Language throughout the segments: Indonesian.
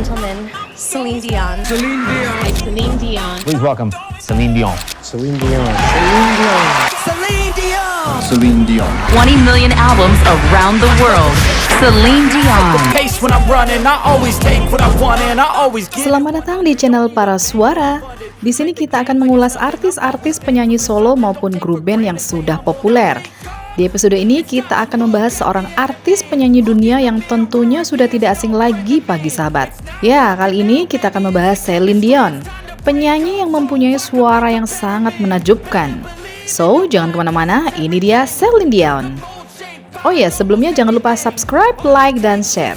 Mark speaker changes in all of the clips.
Speaker 1: gentlemen, Celine Dion.
Speaker 2: Celine Dion.
Speaker 1: Celine Dion.
Speaker 3: Please welcome Celine Dion.
Speaker 2: Celine Dion. Celine Dion.
Speaker 4: Celine Dion.
Speaker 2: Celine Dion.
Speaker 5: 20 million albums around the world. Celine Dion.
Speaker 4: Pace when I'm running, I always take what I want and I always get.
Speaker 6: Selamat datang di channel Para Suara. Di sini kita akan mengulas artis-artis penyanyi solo maupun grup band yang sudah populer. Di episode ini kita akan membahas seorang artis penyanyi dunia yang tentunya sudah tidak asing lagi bagi sahabat. Ya, kali ini kita akan membahas Celine Dion, penyanyi yang mempunyai suara yang sangat menakjubkan. So, jangan kemana-mana, ini dia Celine Dion. Oh ya, sebelumnya jangan lupa subscribe, like, dan share.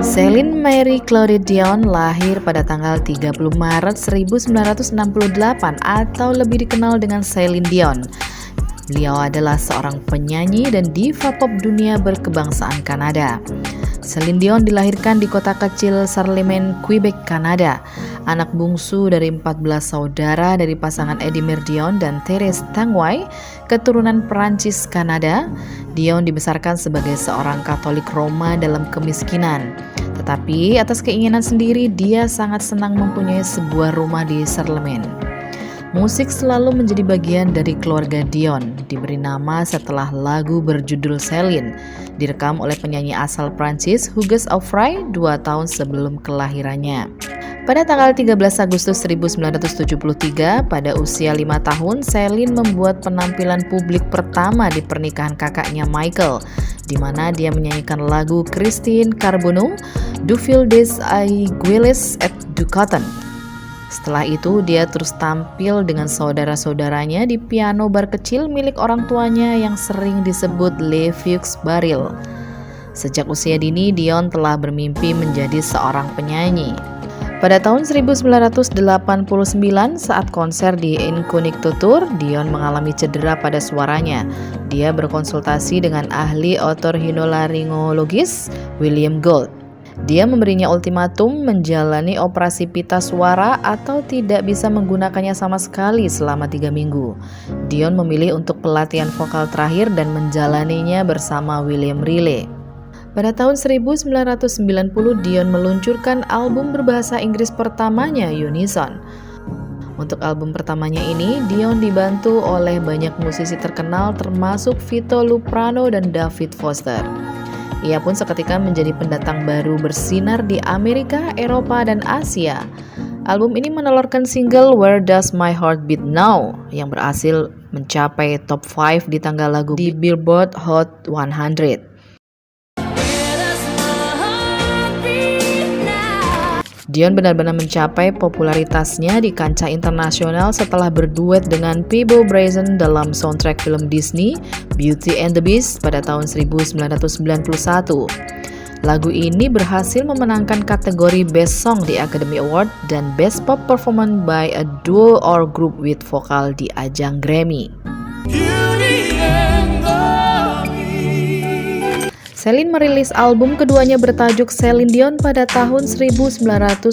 Speaker 6: Celine Marie Claude Dion lahir pada tanggal 30 Maret 1968 atau lebih dikenal dengan Celine Dion. Beliau adalah seorang penyanyi dan diva pop dunia berkebangsaan Kanada. Celine Dion dilahirkan di kota kecil Charlemagne, Quebec, Kanada. Anak bungsu dari 14 saudara dari pasangan Edmure Dion dan Thérèse Tanguay, keturunan Perancis Kanada. Dion dibesarkan sebagai seorang Katolik Roma dalam kemiskinan. Tetapi atas keinginan sendiri, dia sangat senang mempunyai sebuah rumah di Charlemagne. Musik selalu menjadi bagian dari keluarga Dion, diberi nama setelah lagu berjudul Celine, direkam oleh penyanyi asal Prancis Hugues Aufray 2 tahun sebelum kelahirannya. Pada tanggal 13 Agustus 1973, pada usia 5 tahun, Celine membuat penampilan publik pertama di pernikahan kakaknya Michael, di mana dia menyanyikan lagu Christine Carbonneau, Du fil des aiguilles et du coton. Setelah itu, dia terus tampil dengan saudara-saudaranya di piano bar kecil milik orang tuanya yang sering disebut Le Vieux Baril. Sejak usia dini, Dion telah bermimpi menjadi seorang penyanyi. Pada tahun 1989, saat konser di Inconnecticut, Dion mengalami cedera pada suaranya. Dia berkonsultasi dengan ahli otorhinolaryngologis William Gould. Dia memberinya ultimatum menjalani operasi pita suara atau tidak bisa menggunakannya sama sekali selama 3 minggu. Dion memilih untuk pelatihan vokal terakhir dan menjalaninya bersama William Riley. Pada tahun 1990, Dion meluncurkan album berbahasa Inggris pertamanya, Unison. Untuk album pertamanya ini, Dion dibantu oleh banyak musisi terkenal termasuk Vito Luprano dan David Foster. Ia pun seketika menjadi pendatang baru bersinar di Amerika, Eropa, dan Asia. Album ini menelurkan single Where Does My Heart Beat Now yang berhasil mencapai top 5 di tangga lagu di Billboard Hot 100. Dion benar-benar mencapai popularitasnya di kancah internasional setelah berduet dengan Peabo Bryson dalam soundtrack film Disney Beauty and the Beast pada tahun 1991. Lagu ini berhasil memenangkan kategori Best Song di Academy Award dan Best Pop Performance by a Duo or Group with Vocal di ajang Grammy. Celine merilis album keduanya bertajuk Celine Dion pada tahun 1992.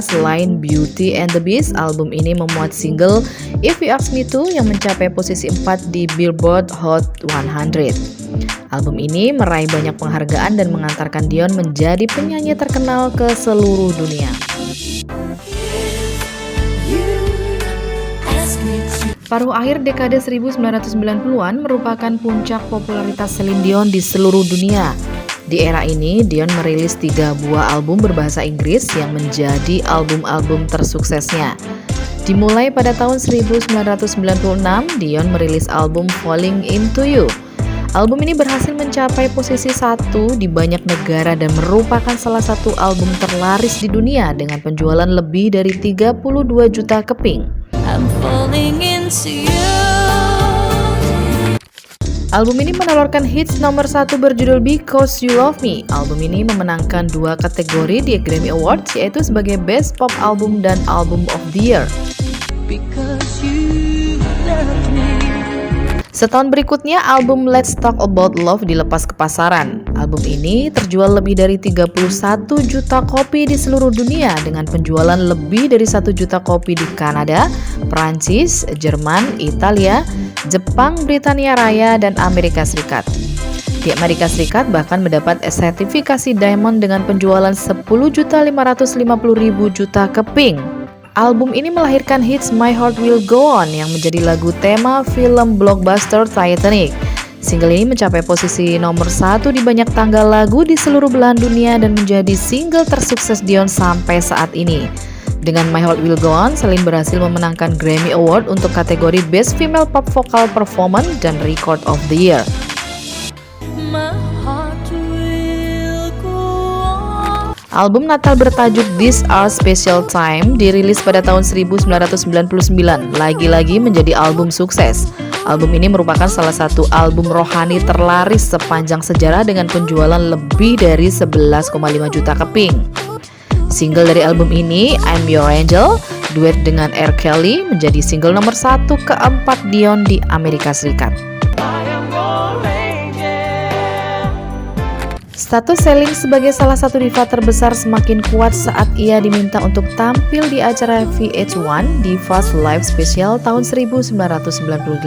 Speaker 6: Selain Beauty and the Beast, album ini memuat single If You Ask Me To yang mencapai posisi 4 di Billboard Hot 100. Album ini meraih banyak penghargaan dan mengantarkan Dion menjadi penyanyi terkenal ke seluruh dunia. Paruh akhir dekade 1990-an merupakan puncak popularitas Celine Dion di seluruh dunia. Di era ini, Dion merilis 3 buah album berbahasa Inggris yang menjadi album-album tersuksesnya. Dimulai pada tahun 1996, Dion merilis album Falling Into You. Album ini berhasil mencapai posisi 1 di banyak negara dan merupakan salah satu album terlaris di dunia dengan penjualan lebih dari 32 juta keping.
Speaker 7: I'm falling into you.
Speaker 6: Album ini menelurkan hits nomor 1 berjudul Because You Love Me. Album ini memenangkan 2 kategori di Grammy Awards, yaitu sebagai Best Pop Album dan Album of the Year.
Speaker 7: Because you love me.
Speaker 6: Setahun berikutnya, album Let's Talk About Love dilepas ke pasaran. Album ini terjual lebih dari 31 juta kopi di seluruh dunia dengan penjualan lebih dari 1 juta kopi di Kanada, Prancis, Jerman, Italia, Jepang, Britania Raya, dan Amerika Serikat. Di Amerika Serikat bahkan mendapat sertifikasi Diamond dengan penjualan 10.550.000 juta keping. Album ini melahirkan hits My Heart Will Go On yang menjadi lagu tema film blockbuster Titanic. Single ini mencapai posisi nomor 1 di banyak tangga lagu di seluruh belahan dunia dan menjadi single tersukses Dion sampai saat ini. Dengan My Heart Will Go On, Celine berhasil memenangkan Grammy Award untuk kategori Best Female Pop Vocal Performance dan Record of the Year.
Speaker 7: My heart will go on.
Speaker 6: Album Natal bertajuk This Our Special Time dirilis pada tahun 1999, lagi-lagi menjadi album sukses. Album ini merupakan salah satu album rohani terlaris sepanjang sejarah dengan penjualan lebih dari 11,5 juta keping. Single dari album ini, I'm Your Angel, duet dengan R. Kelly, menjadi single nomor 1 keempat Dion di Amerika Serikat. Status Celine sebagai salah satu diva terbesar semakin kuat saat ia diminta untuk tampil di acara VH1 Divas Live Special tahun 1998.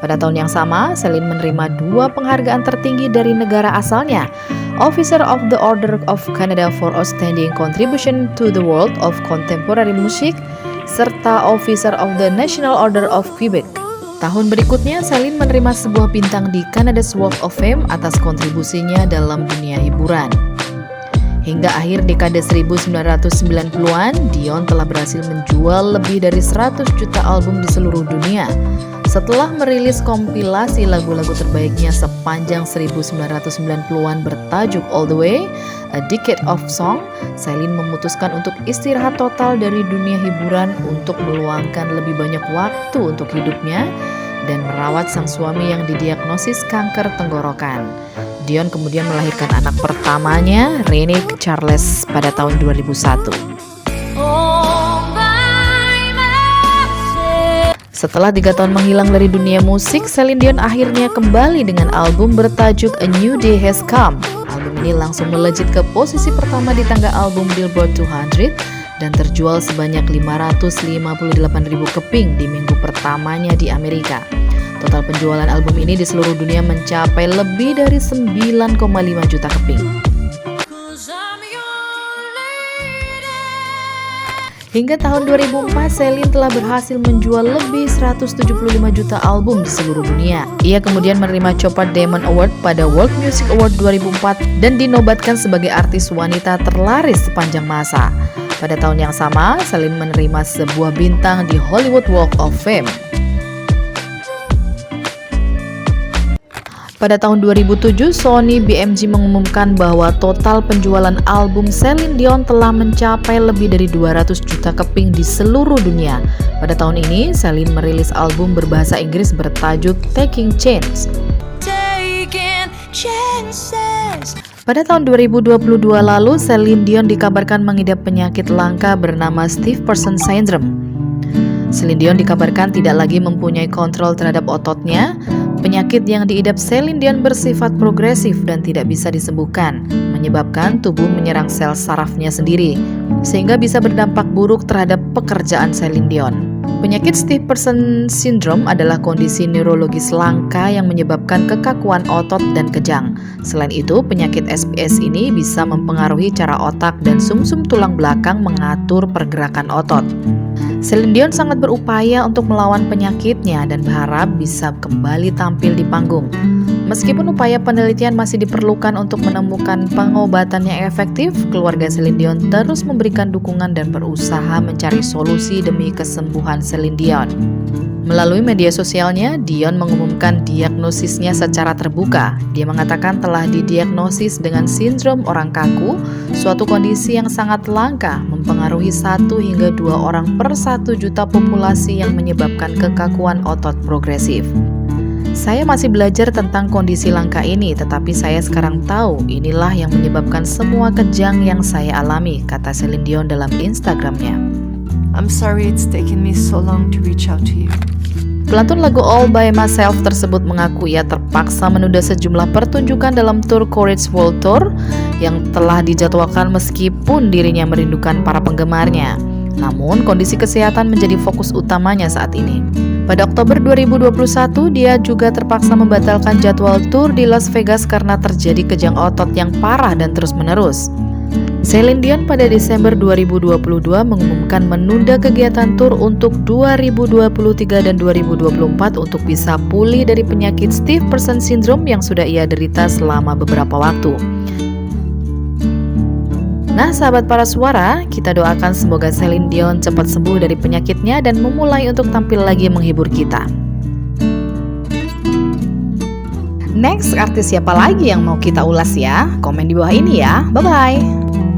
Speaker 6: Pada tahun yang sama, Celine menerima 2 penghargaan tertinggi dari negara asalnya, Officer of the Order of Canada for Outstanding Contribution to the World of Contemporary Music, serta Officer of the National Order of Quebec. Tahun berikutnya, Celine menerima sebuah bintang di Canada's Walk of Fame atas kontribusinya dalam dunia hiburan. Hingga akhir dekade 1990-an, Dion telah berhasil menjual lebih dari 100 juta album di seluruh dunia. Setelah merilis kompilasi lagu-lagu terbaiknya sepanjang 1990-an bertajuk All the Way, A Decade of Song, Celine memutuskan untuk istirahat total dari dunia hiburan untuk meluangkan lebih banyak waktu untuk hidupnya dan merawat sang suami yang didiagnosis kanker tenggorokan. Dion kemudian melahirkan anak pertamanya, Renee Charles, pada tahun 2001. Setelah 3 tahun menghilang dari dunia musik, Celine Dion akhirnya kembali dengan album bertajuk A New Day Has Come. Album ini langsung melejit ke posisi pertama di tangga album Billboard 200 dan terjual sebanyak 558.000 keping di minggu pertamanya di Amerika. Total penjualan album ini di seluruh dunia mencapai lebih dari 9,5 juta keping. Hingga tahun 2004, Celine telah berhasil menjual lebih 175 juta album di seluruh dunia. Ia kemudian menerima Chopard Diamond Award pada World Music Award 2004 dan dinobatkan sebagai artis wanita terlaris sepanjang masa. Pada tahun yang sama, Celine menerima sebuah bintang di Hollywood Walk of Fame. Pada tahun 2007, Sony BMG mengumumkan bahwa total penjualan album Celine Dion telah mencapai lebih dari 200 juta keping di seluruh dunia. Pada tahun ini, Celine merilis album berbahasa Inggris bertajuk Taking Chances. Pada tahun 2022 lalu, Celine Dion dikabarkan mengidap penyakit langka bernama Stiff Person Syndrome. Celine Dion dikabarkan tidak lagi mempunyai kontrol terhadap ototnya. Penyakit yang diidap Celine Dion bersifat progresif dan tidak bisa disembuhkan, menyebabkan tubuh menyerang sel sarafnya sendiri, sehingga bisa berdampak buruk terhadap pekerjaan Celine Dion. Penyakit Stiff Person Syndrome adalah kondisi neurologis langka yang menyebabkan kekakuan otot dan kejang. Selain itu, penyakit SPS ini bisa mempengaruhi cara otak dan sumsum tulang belakang mengatur pergerakan otot. Celine Dion sangat berupaya untuk melawan penyakitnya dan berharap bisa kembali tampil di panggung. Meskipun upaya penelitian masih diperlukan untuk menemukan pengobatan yang efektif, keluarga Celine Dion terus memberikan dukungan dan berusaha mencari solusi demi kesembuhan Celine Dion. Melalui media sosialnya, Dion mengumumkan diagnosisnya secara terbuka. Dia mengatakan telah didiagnosis dengan sindrom orang kaku, suatu kondisi yang sangat langka, mempengaruhi 1 hingga 2 orang per 1 juta populasi yang menyebabkan kekakuan otot progresif. Saya masih belajar tentang kondisi langka ini, tetapi saya sekarang tahu inilah yang menyebabkan semua kejang yang saya alami, kata Celine Dion dalam Instagramnya.
Speaker 3: I'm sorry it's taken me so long to reach out to you.
Speaker 6: Pelantun lagu All By Myself tersebut mengaku ia terpaksa menunda sejumlah pertunjukan dalam tur Courage World Tour yang telah dijadwalkan meskipun dirinya merindukan para penggemarnya. Namun, kondisi kesehatan menjadi fokus utamanya saat ini. Pada Oktober 2021, dia juga terpaksa membatalkan jadwal tur di Las Vegas karena terjadi kejang otot yang parah dan terus-menerus. Celine Dion pada Desember 2022 mengumumkan menunda kegiatan tur untuk 2023 dan 2024 untuk bisa pulih dari penyakit stiff person syndrome yang sudah ia derita selama beberapa waktu. Nah, sahabat Para Suara, kita doakan semoga Celine Dion cepat sembuh dari penyakitnya dan memulai untuk tampil lagi menghibur kita. Next, artis siapa lagi yang mau kita ulas ya? Komen di bawah ini ya. Bye-bye.